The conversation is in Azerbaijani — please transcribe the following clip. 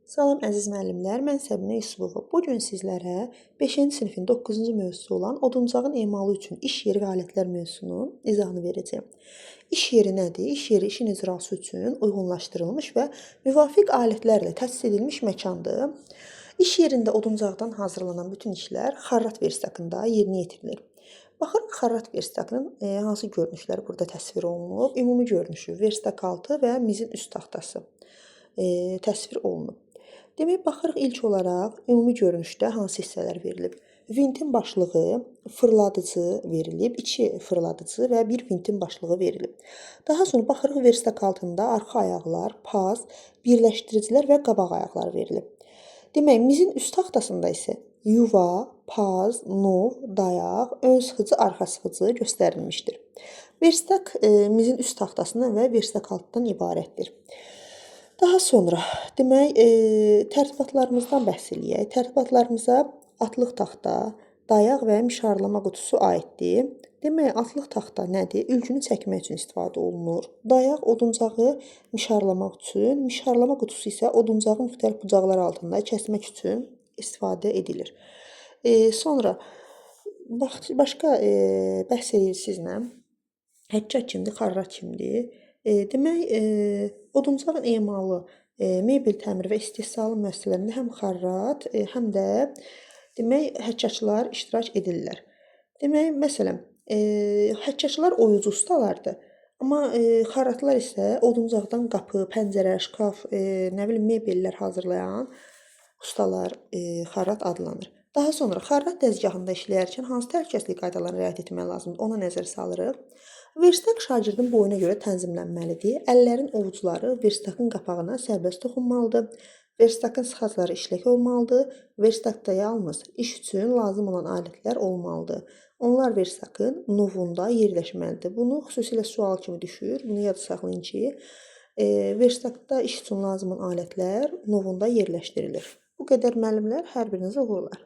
Salam əziz müəllimlər, mən Səbinə Yusubova. Bu gün sizlərə 5-ci sinifin 9-cu mövzusu olan oduncağın emalı üçün iş yeri və alətlər mövzusunun izahını verəcəyəm. İş yeri nədir? İş yeri işin icrası üçün uyğunlaşdırılmış və müvafiq alətlərlə təsis edilmiş məkandır. İş yerində oduncaqdan hazırlanan bütün işlər xarrat versakında yerinə yetirilir. Baxırıq xarrat versakının hansı görünüşləri burada təsvir olunub. Ümumi görünüşü, versak altı və mizin üst taxtası təsvir olunub. Demək, baxırıq ilk olaraq ümumi görünüşdə hansı hissələr verilib. Vintin başlığı, fırladıcı verilib, 2 fırladıcı və 1 vintin başlığı verilib. Daha sonra baxırıq versak altında arxa ayaqlar, paz, birləşdiricilər və qabaq ayaqlar verilib. Demək, mizin üst taxtasında isə yuva, paz, nov, dayaq, ön sıxıcı, arxa sıxıcı göstərilmişdir. Versak mizin üst taxtasından və versak altından ibarətdir. Daha sonra, demək, tərtibatlarımızdan bəhs eləyək. Tərtibatlarımıza atlıq taxta, dayaq və mişarlama qutusu aiddir. Demək, atlıq taxta nədir? Ülgünü çəkmək üçün istifadə olunur. Dayaq oduncağı mişarlamaq üçün, mişarlama qutusu isə oduncağın müxtəlif bucaqlar altında kəsmək üçün istifadə edilir. Sonra, başqa bəhs edirik sizlə. Həccak kimdir, xarrat kimdir? Demək, oduncağın emalı mebel təmiri və istehsalı müəssisələrində həm xarrat, həm də demək, həccakçılar iştirak edirlər. Demək, məsələn, həccakçılar oyucu ustalardır. Amma xarratlar isə oduncaqdan qapı, pəncərə, şkaf, mebellər hazırlayan ustalar xarrat adlanır. Daha sonra xarrat dəzgahında işləyərkən hansı təhlükəsizlik qaydalarına riayət etmək lazımdır, ona nəzər salırıq. Versak şagirdin boyuna görə tənzimlənməlidir. Əllərin ovucuları versakın qapağına sərbəst toxunmalıdır. Versakın sıxacları işlək olmalıdır. Versakda yalnız iş üçün lazım olan alətlər olmalıdır. Onlar versakın novunda yerləşməlidir. Bunu xüsusilə sual kimi düşür. Bunu yadda saxlayın ki, versakda iş üçün lazım olan alətlər novunda yerləşdirilir. Bu qədər müəllimlər, hər birinizə uğurlar.